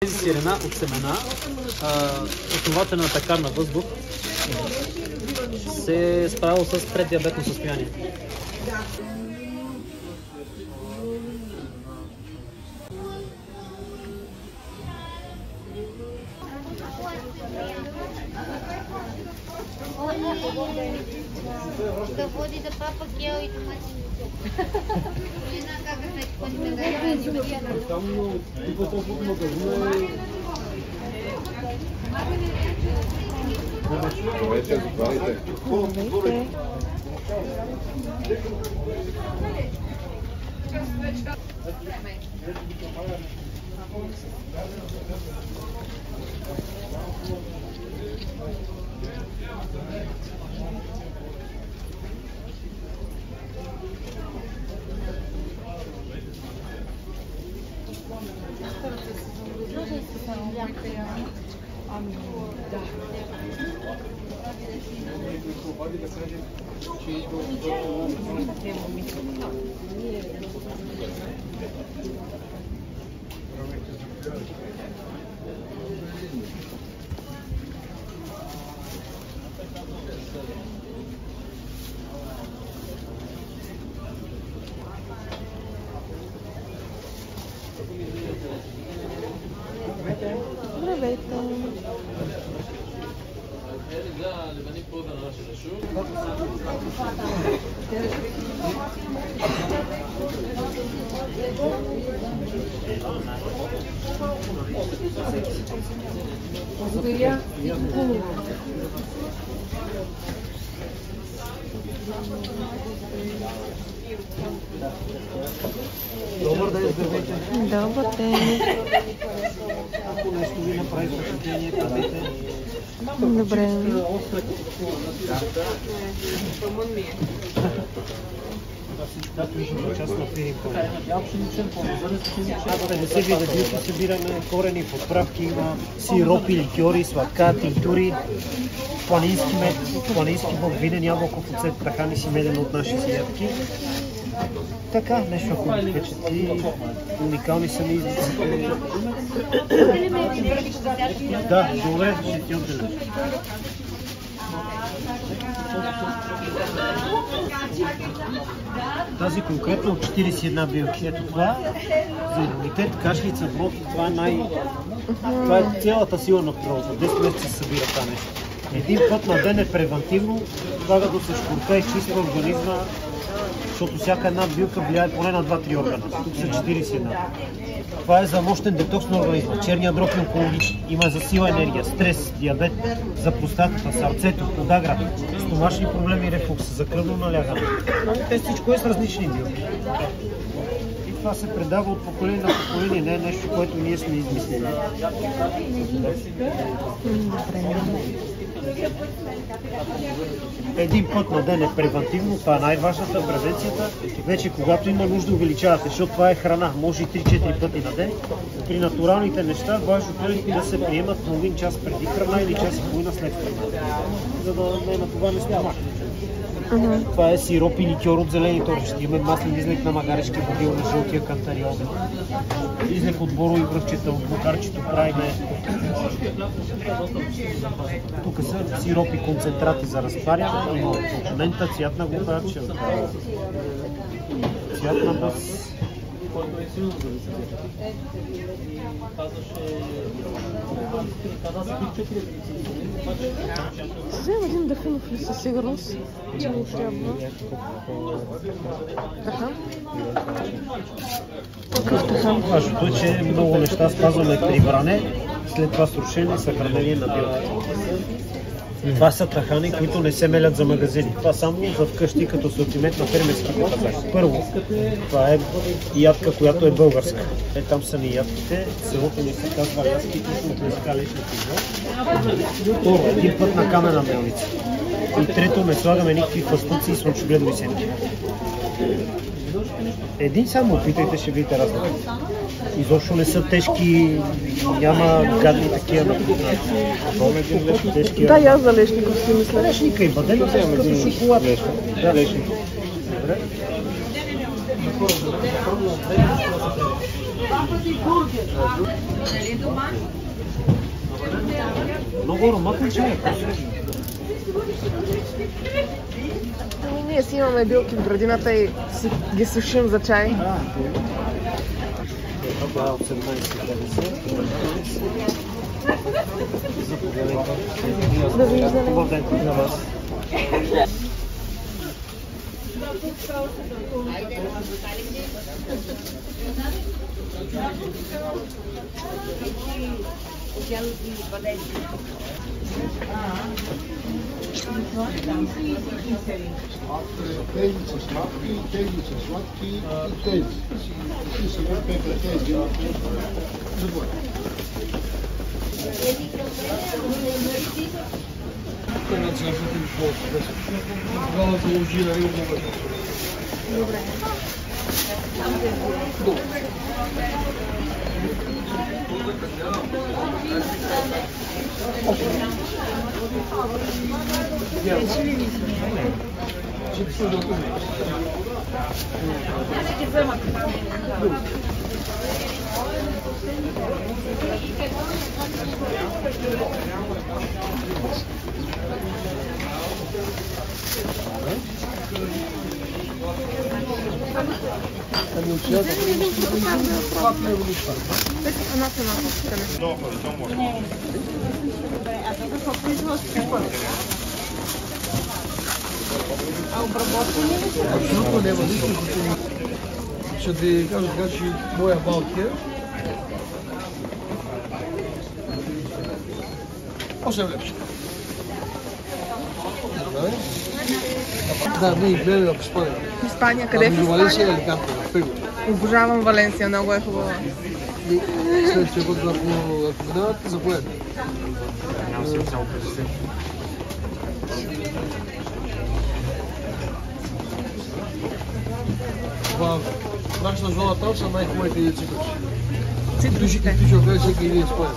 Тези сирена от семена, основателната карна въздух, се е справил с преддиабетно състояние. Да води да папа гел и доматин. Една как да се ходим да гайваме. Там по-толкова магазина е... Здравейте, здравейте. Благодаря. Добър ден, здравейте. Добър ден. Ако нещо ви направи впечатление, кажете. Добре. Както виждате, част на пиринко. Над 50 вида билки събираме, корени, подправки, има сиропи, ликьори, сладка, тинктури, планински мед, планински бог, винен ябълков оцет, трахани си меден от наши си ядки. Така, нещо ако ви впечатли, уникални са ми излиците. Да, добре, ще ти отдадем. Тази конкретно от 41 билки. Ето това за имунитет, кашлица, брод, това е цялата сила на природата. 10 месеца се събира това нещо. Един път на ден е превентивно, слага да се шкурка, изчиства организма, защото всяка една билка влияе поне на 2-3 органа. Тук са 41. Това е за мощен детокс на организма. Черния дроб е онкологичен. Има за сила енергия, стрес, диабет, за простатата, сърцето, подагра, стомашни проблеми, рефлукс, за кръвно налягане. Те всичко е с различни билки. И това се предава от поколение на поколение, не е нещо, което ние сме измислили. Един път на ден е превентивно, това е най-важната превенцията. Вече когато има нужда увеличавате, защото това е храна, може и 3-4 пъти на ден. При натуралните неща важното е да се приемат половин час преди храна или час и половина след храна, за да не натоварне стомах. Това е сироп и ликьор от зелени торчета. Имаме маслен излек на магарешки водил, на жълтия кантарион. Излек от борови връвчета, от бухарчето правиме. Тук са сиропи, концентрати за разтваряне. Има компонента, цвят на бухарче, цвят на бъс. Взем един дъханов ли със сигурност? Че ни трябва. Така. Какъв тахан? Важното е, че много неща спазваме при бране, след това срушение, съхранение на билки. Това са трахани, които не се мелят за магазини. Това само за вкъщи като асортимент на фермерски пазари. Първо, това е ядка, която е българска. Там са ни ядките, селото ни се казва ядки, които от езика лечна физа. Второ, един път на камена мелница. И трето, не слагаме никакви фастуци и слънчогледови семки. Един само опитайте, ще видите разлика. Изобщо не са тежки, няма гадни такива тежки. Да, я за лешников си мисля. Лешника и бадемата е като шоколад. Да, лешник. Добре. Много ароматен чай. Ние си имаме билки в градината и ги сушим за чай. Това е от 17,50. Заповядайте. Довиждане. Хубав ден на вас. Тези са сладки, тези са сладки и тези. И сега пека тези. Забой. Добре. Абсолютно няма нищо значение. Ще ви кажа така, че моя Балтия 8 лепчета. Да, ние гледаме в Испания. В Испания, къде в Между Валенсия и Испания? Аликанте, в Пего. Обожавам Валенсия, много е хубава. Следващия път, ако минавате, заповядайте. В нашата зона там са най-хубавите цитруси. Цитрусите. Ти ще окажеш всеки един испанец.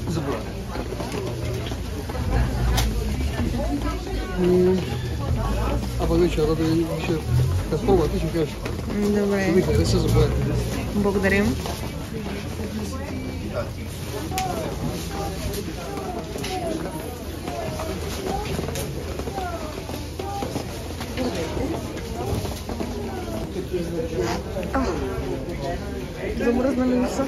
Заповядайте. А пък вече, да ви ще разпомня, ти ще кажеш. Добре. Ви хареса, заповядайте. Благодарим. Замръзна ми носа.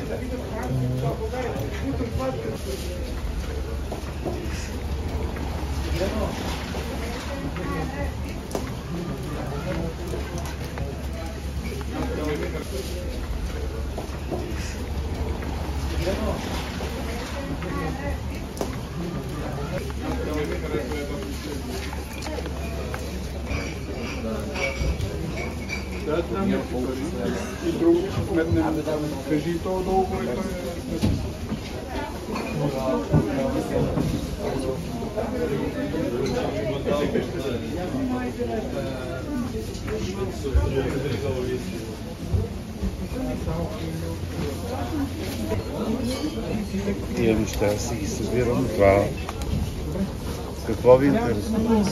И друго сметнем, кажи и това долу, което Тия неща си ги събирам. Това какво ви интересува?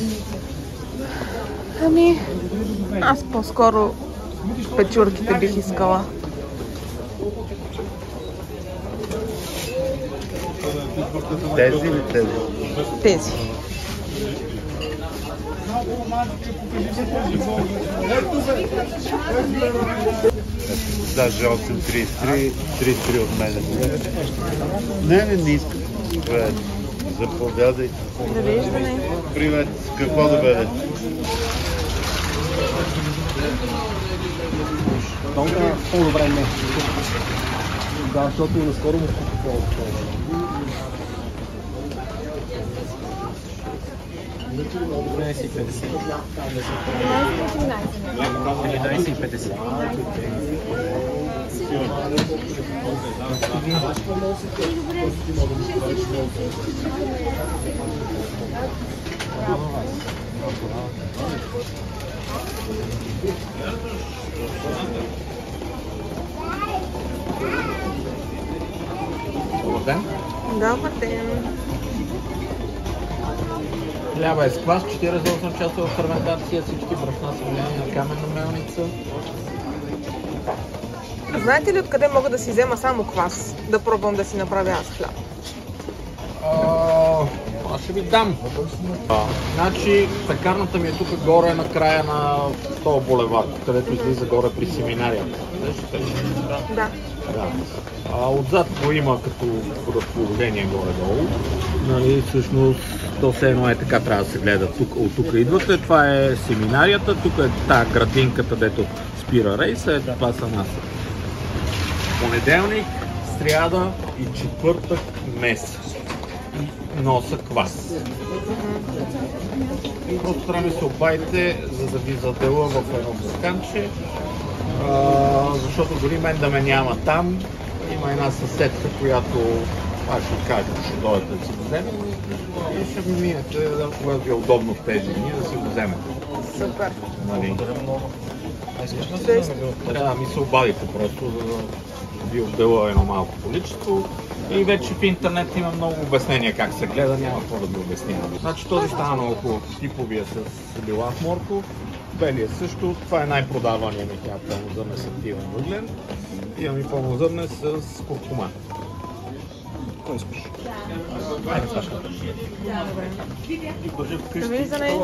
Ами, аз по-скоро печурките бих искала. Тези или тези? Тези. Даже 8,33, 33 от мене. Не искам. Заповядайте. Довиждане. Привет, какво да бъде? Тонка по-добре не. Да, защото наскоро му купувал. 11,50. Добър ден. Хляба е с квас, 48 часова ферментация, всички брашна са влияни на каменна мелница. Знаете ли откъде мога да си взема само квас? Да пробвам да си направя аз хляб. Аз ще ви дам. Значи, пекарната ми е тук горе на края на този булевард, където излиза горе при семинарията. Да. Отзад го има като разположение горе-долу. Нали, всъщност, то все едно е така, трябва да се гледа. От тук идвате, това е семинарията, тук е тази градинката, дето спира рейса, това са нас. Понеделник, сряда и четвъртък месец. Носа квас. Просто трябва да се обадите, за да ви задела в едно блоканче, защото дори мен да ме няма там, има една съседка, която аз ще кажа, ще дойдете да си го вземете и ще ми минете, когато ви е удобно в тези дни, да си го вземете. Супер. Нали? Трябва да ми се обадите просто, за да ви отдела едно малко количество. И вече в интернет има много обяснения как се гледа, няма какво да ви обяснявам. Значи този стана много хубав, типовия с биланс морков, белия също, това е най-продавания ми хляб, пълнозърне с активен въглен. Имам и пълнозърне с куркума. Кой искаш? Айде, Сашка. Влизане.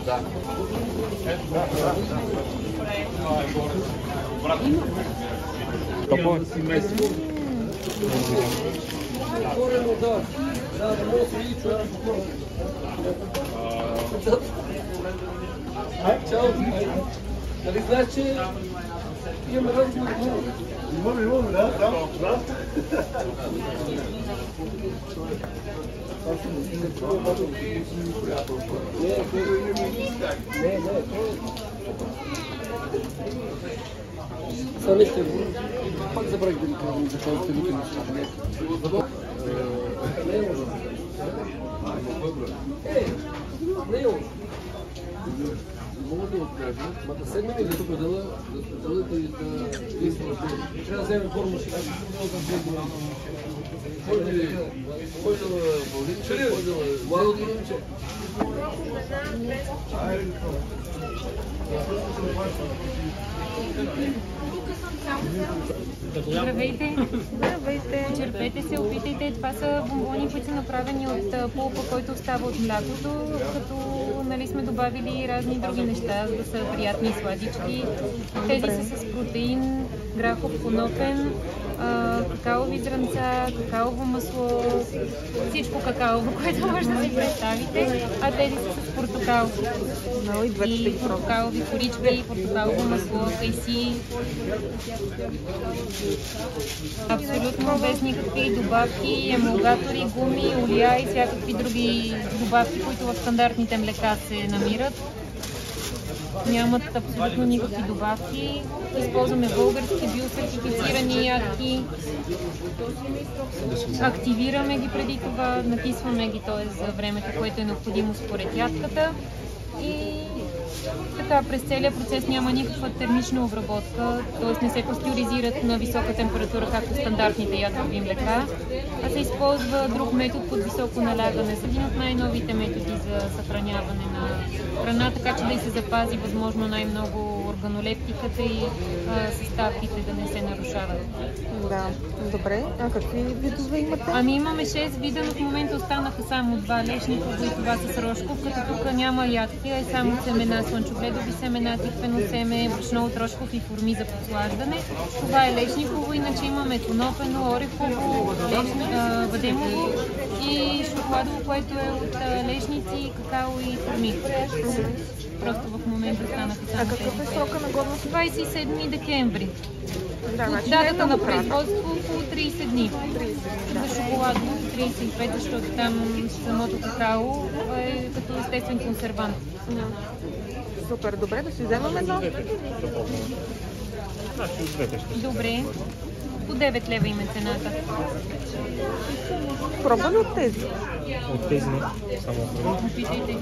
Да. Топо си место. Нали знаеш, че имаме разговор? Имаме, да. Сами ще го. Пак забравих да ви казвам за казвате други неща. Мога да откажа, ма да седнем и да споделя, и да действаме. Трябва да вземем форма ще кажа, кой да Вълниче, кой да младото момче. Здравейте! Здравейте! Черпете се, опитайте. Това са бомбони, които са направени от пулпа, който остава от млякото, като нали, сме добавили разни други неща, за да са приятни и сладички. Тези са с протеин, грахов конопен, какаови зранца, какаово масло, всичко какаово, което може да си представите, а тези са с портокал. И портокалови корички, портокалово масло, кайси. Абсолютно без никакви добавки, емулгатори, гуми, олия и всякакви други добавки, които в стандартните млека се намират. Нямат абсолютно никакви добавки. Използваме български биосертифицирани ядки. Активираме ги преди това, натисваме ги, т.е. за времето, което е необходимо според ядката. И така, през целия процес няма никаква термична обработка, т.е. не се пастеризират на висока температура, както стандартните ядкови млека, а се използва друг метод под високо налягане, с един от най-новите методи за съхраняване на храна, така че да й се запази възможно най-много органолептиката и съставките да не се нарушават. Да, добре. А какви видове имате? Ами имаме 6 вида, но в момента останаха само 2 лешникови и това с Рошков, като тук няма ядки, а е само семена, слънчогледови семена, тиквено семе, брашно от Рошков и форми за подслаждане. Това е лешниково, иначе имаме конопено, орехово, бадемово и шоколадово, което е от лешници, какао и форми. Просто в момента станаха само. А какъв е срока на годност? 27 декември. Да, значи датата на производство около 30 дни. За шоколадово 35, защото там самото какао е като естествен консервант. Супер, добре, да си вземем едно. Добре. По 9 лева има цената. Пробва ли от тези? От тези не. Само Опитайте.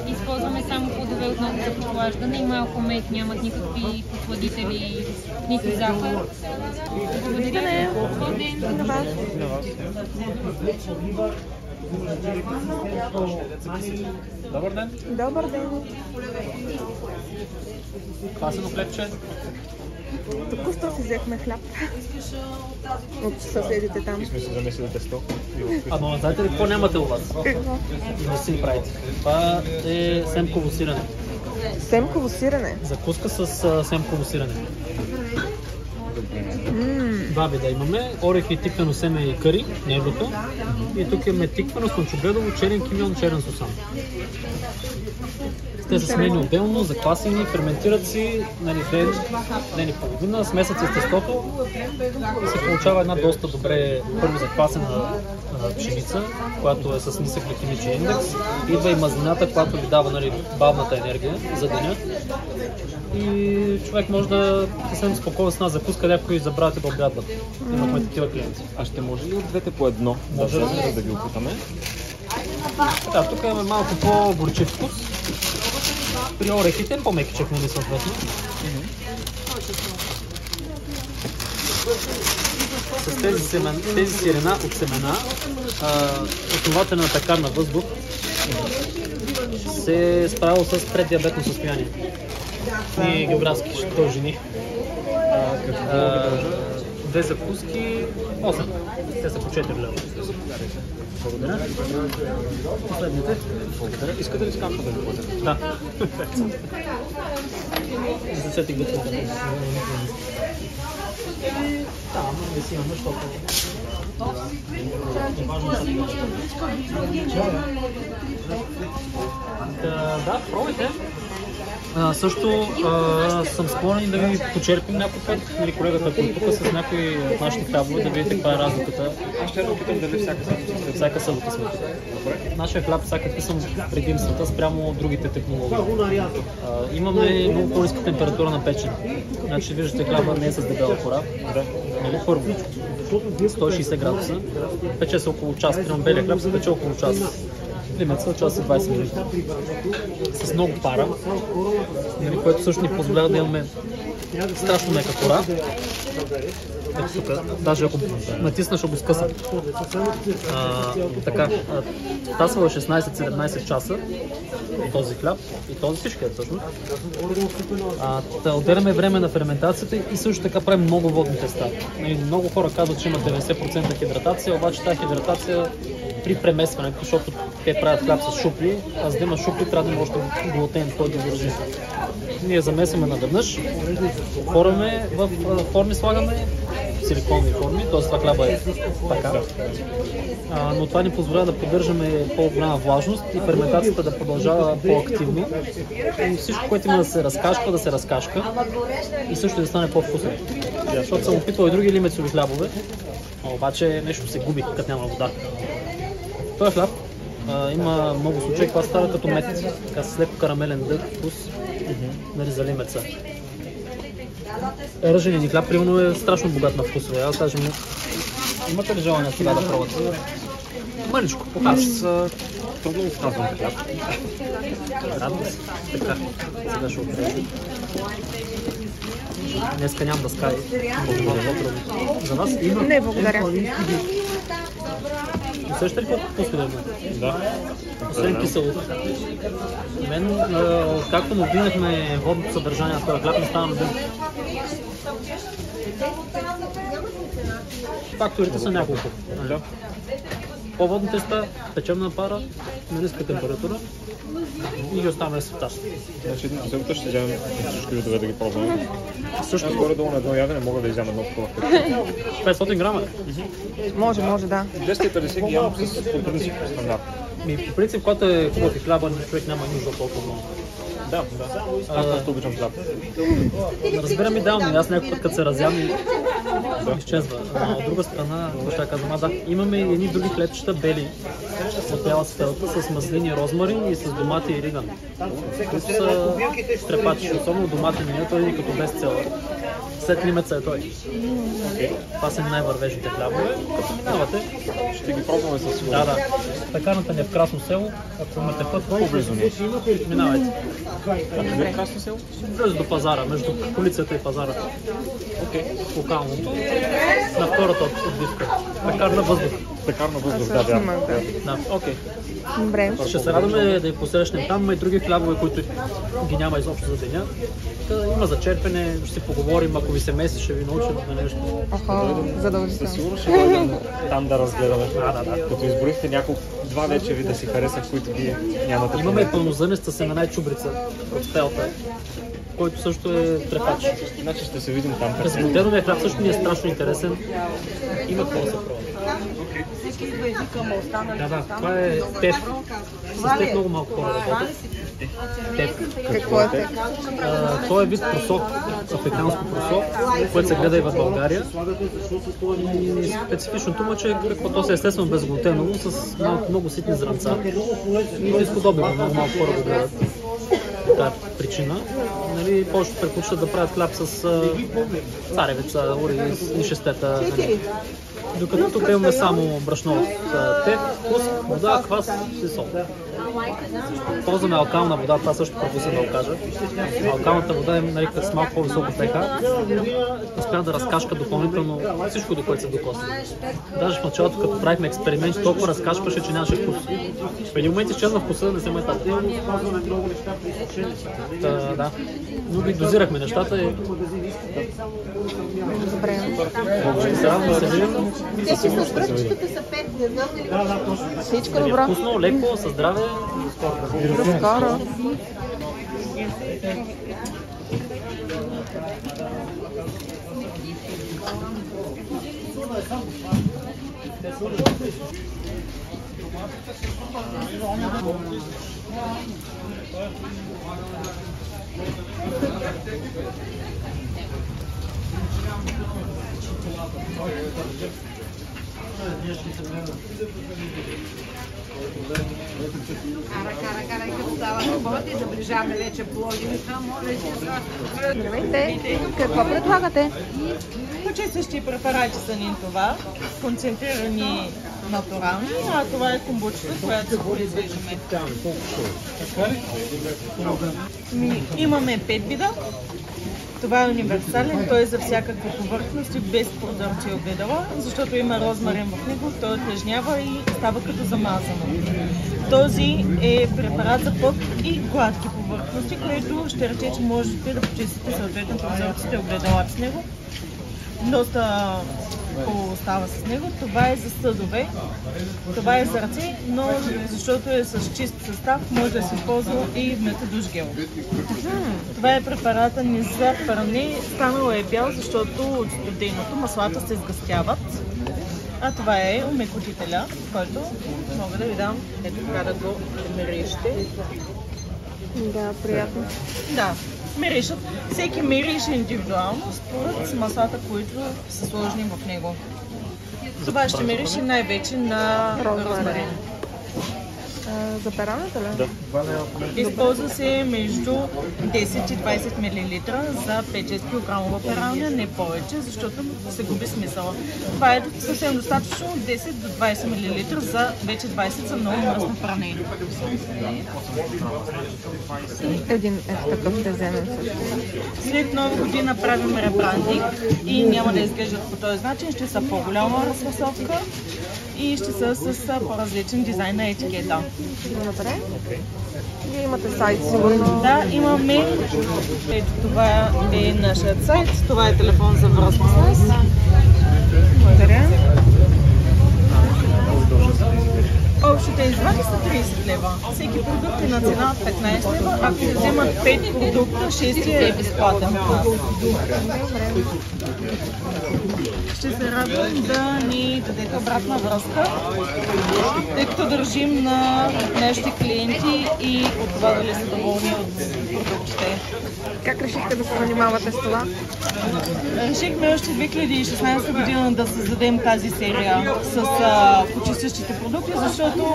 Използваме само плодове отново за подслаждане и малко мед, нямат никакви подсладители, нито захар. Благодаря. Добър ден. На вас. Добър ден. Добър ден. Квасено хлебче. Току-що си взехме хляб от съседите там. И сме се замесили тесто. Ама знаете ли какво нямате у вас? И не си правите. Това е семково сирене. Семково сирене? Закуска с семково сирене. Два вида имаме. Орехи, тиквено семе и кари, неговото. И тук имаме тиквено, слънчогледово, черен кимион, черен сусан. Те са смени отделно, заквасени, ферментират си, ден и половина, смесят се с тестото и се получава една доста добре първо заквасена пшеница, която е с нисък гликемичен индекс. Идва и мазнината, която ви дава бавната енергия за деня. И човек може да съвсем спокойно с нас закуска, някой забравяте да обядват. Имахме такива клиенти. А ще може ли от двете по едно? Може да ги опитаме. Да, тук имаме малко по-горчив вкус. При орехите по-мекичък, нали, съответно. С тези сирена от семена, основателната пекарна въздух се е справил с преддиабетно състояние и географски дължини. Две закуски, 8. Те са по 4 лева. Благодаря. Последните. Благодаря. Искате ли с кампа да ви платя? Да. Излечете ги да. Да, но не си имаме, защото... Да, пробайте. Също съм склонен да ви почерпим някой път, колегата тук с някои от нашите хлябове, да видите каква е разликата. Аз ще опитам дали всяка събота сме тук. Нашия хляб всякакви са предимствата спрямо другите технологии. Имаме много по-ниска температура на печене. Значи виждате, хляба не е с дебела кора. Първо, 160 градуса. Пече се около час, примерно белия хляб се пече около час. Лимеца, час и 20 минути. С много пара, което също ни позволява да имаме страшно мека кора. Ето тук, даже ако натисна, ще го скъса. Така, тасва 16-17 часа този хляб и този всички е всъщност. Отделяме време на ферментацията и също така правим много водни теста. Много хора казват, че има 90% хидратация, обаче тази хидратация при премесването, защото те правят хляб с шупли, а за да има шупли трябва да има още глутен, който да държи. Ние замесваме наведнъж, отворяме в форми, слагаме силиконови форми, т.е. това хляба е така. Но това ни позволява да поддържаме по-голяма влажност и ферментацията да продължава по-активно. И всичко, което има да се разкашка и също да стане по-вкусно. Защото съм опитвал и други лимецови хлябове, обаче нещо се губи, като няма вода. Този хляб има много случаи, това става като мед, така с леко карамелен дъх, вкус, за лимеца. Ръжения ни хляб, примерно, е страшно богат на вкусове. Аз кажем, имате ли желание сега да пробвате? Мъничко, аз трудно отказвам хляб. Радва се. Така, сега ще отрежа. Днеска нямам дъска и за вас има... Не, благодаря. Усеща ли колко вкусно да има? Да. Освен киселото. Мен, както му вдигнахме водното съдържание на този хляб, не става любим. Факторите са няколко. По-водни теста, печем на пара, на ниска температура и ги оставяме да се втащат. Значи събота ще вземем всички видове да ги пробваме. Също горе-долу на едно ядене мога да изяма едно такова. 500 грама? Може, да. 250 ги ям с по принцип стандарт. По принцип, когато е хубав и хляба, човек няма нужда толкова много. Да. Аз просто обичам хляб. Разбирам идеално, аз някой път като се разям и изчезва. От друга страна, ще казвам, имаме и едни други хлебчета бели от бяла стелта с маслини, розмарин и с домати и риган. Които са стрепачи, особено доматиния, той е като бестселър. След лимеца е той. Това са най-вървежните хлябове. Като минавате, ще ги пробваме със сигурност. Да. Пекарната ни е в Красно село. Ако имате път, по-близо ни. Минавайте. Къде е Красно село? Близо до пазара, между полицията и пазара. Локалното. На втората отбивка. Пекарна въздух. пекарна въздух, Аз да, също имах, вярно. Да, окей. Добре. Ще се радваме да я посрещнем там. Има и други хлябове, които ги няма изобщо за деня. Има за черпене, ще си поговорим, ако ви се меси, ще ви научим на нещо. Със задължително. Сигурно ще дойдем там да разгледаме. Да. Като изборихте два вече ви да си харесат, които ги нямате. Имаме и пълнозърнеста семена и чубрица от стелта, който също е трепач. Значи ще се видим там. Безглутеновия хляб също ми е страшно интересен. Има какво да се пробва. Да, това е теф. С теф много малко хора работят. Теф. Какво е теф? Това е вид просок, африканско просок, което се гледа и в България. И специфичното му, че то се естествено безглутеново, с много ситни зранца. И дискодобиво, много малко хора го гледат. Това е причина. Нали, повечето предпочитат да правят хляб с царевица, ориз и шестета. Нали. Докато тук имаме само брашно от теф, пуск, вода, квас и сол. Ползваме алкална вода, това също пропусна да го кажа. Алкалната вода е с малко по-високо pH. Успя да разкашка допълнително всичко, до което се докосва. Даже в началото, като правихме експерименти, толкова разкашваше, че нямаше вкус. В един момент изчезна вкуса, не се мета. Да. Но ги дозирахме нещата и... Добре. Ще се радвам да се видим. Те си с връчката са 5, не знам ли. Всичко добро. Вкусно, леко, със здраве. До скоро. Кара, като става работи, заближаваме вече Пловдивица, моля се. Здравейте. Какво предлагате? Почистващи препарати са ни това, концентрирани натурални, а това е комбучата, която се произвеждаме. Имаме 5 вида. Това е универсален, той е за всякакви повърхности, без продължи огледала, защото има розмарин в него, той отлежнява и става като замазано. Този е препарат за пък и гладки повърхности, което ще рече, че можете да почистите съответно прозорците и огледалата с него. Доста остава с него. Това е за съдове, това е за ръце, но защото е с чист състав, може да се използва и вместо душ гел. Това е препарата ни за пране. Станало е бял, защото от студеното маслата се сгъстяват. А това е омекотителя, който мога да ви дам. Ето така да го мериште. Да, приятно. Да, миришат. Всеки мирише индивидуално според маслата, които са сложени в него. Това ще мирише най-вече на розмарин. За пералнята ли? Да. Използва се между 10 и 20 мл за 5-6 кг пералня, не повече, защото се губи смисъла. Това е съвсем достатъчно 10 до 20 мл за вече 20 за много мръсно пране. Един такъв ще вземем също. След Нова година правим ребрандинг и няма да изглеждат по този начин, ще са по-голяма разфасовка и ще са с по-различен дизайн на етикета. Добре. Вие имате сайт, сигурно? Да, имаме. Ето това е нашият сайт, това е телефон за връзка с нас. Благодаря. Общите извади са 30 лева. Всеки продукт е на цена 15 лева. Ако се вземат 5 продукта, 6 е безплатен. Ще се радвам да ни дадете обратна връзка, тъй като държим на нашите клиенти и от това дали са доволни от продуктите. Как решихте да се занимавате с това? Решихме още 2016 година да създадем тази серия с почистващите продукти, защото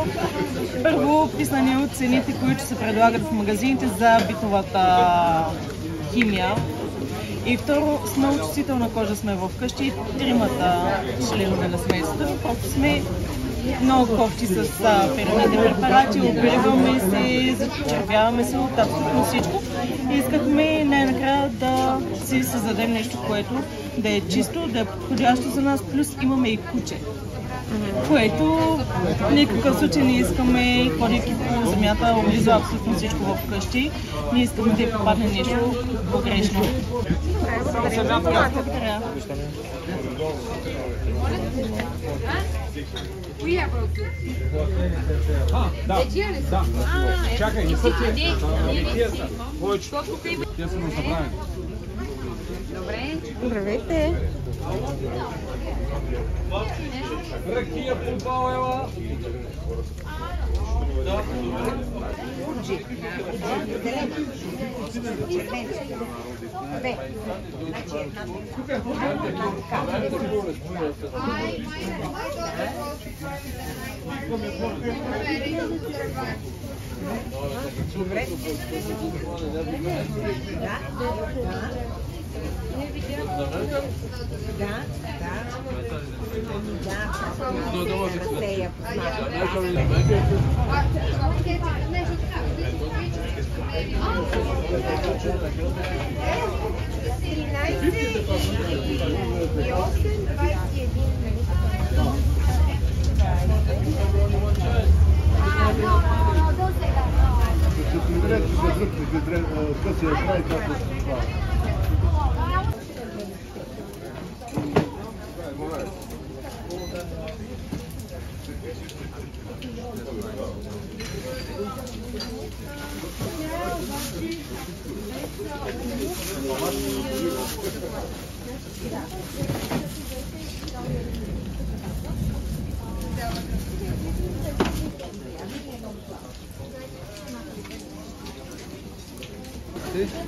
първо писани от цените, които се предлагат в магазините за битовата химия. И второ, с много чувствителна кожа сме вкъщи, тримата членове на семейството. Просто сме много кофти с перените препарати, опериваме се, зачервяваме се от абсолютно всичко. И искахме най-накрая да си създадем нещо, което да е чисто, да е подходящо за нас, плюс имаме и куче. Което в никакъв случай не искаме, ходейки по земята, облиза абсолютно всичко в къщи. Ние искаме да й попадне нещо погрешно. Благодаря. Да. Чакай, не са тия. Повече. Те са на забравени. Добре. Здравейте. Ракия Помпалева.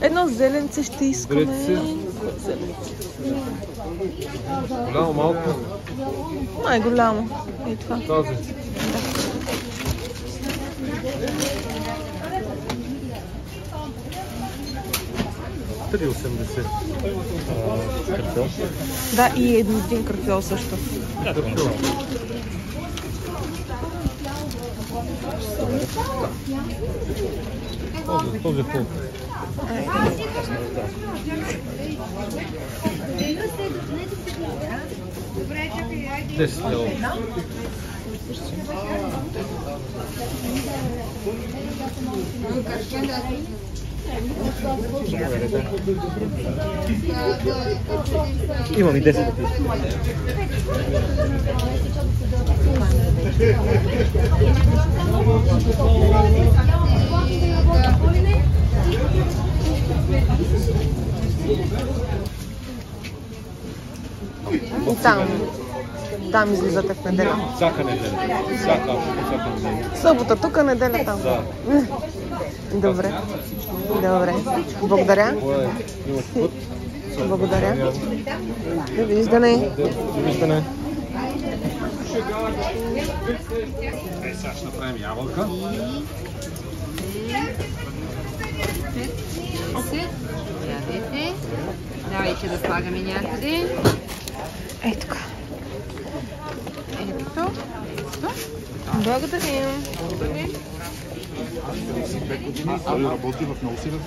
Едно зеленце ще искаме. Голямо, малко? Най-голямо. И това. Този. 3,80. Карфьол? Да, и един карфьол също. Карфьол. Този е пол. Добре, чакай, айде. 10 лева. Имам и 10 да пиша. Там излизате в неделя. Всяка неделя. Всяка неделя. Събота, тук, неделя там. Да. Добре. Добре. Благодаря. Имаш път. Благодаря. Довиждане. Довиждане. Сега ще направим ябълка. Ядете. Давайте да слагаме някъде. Ей така. Ето. Благодарим. Той работи в много силен.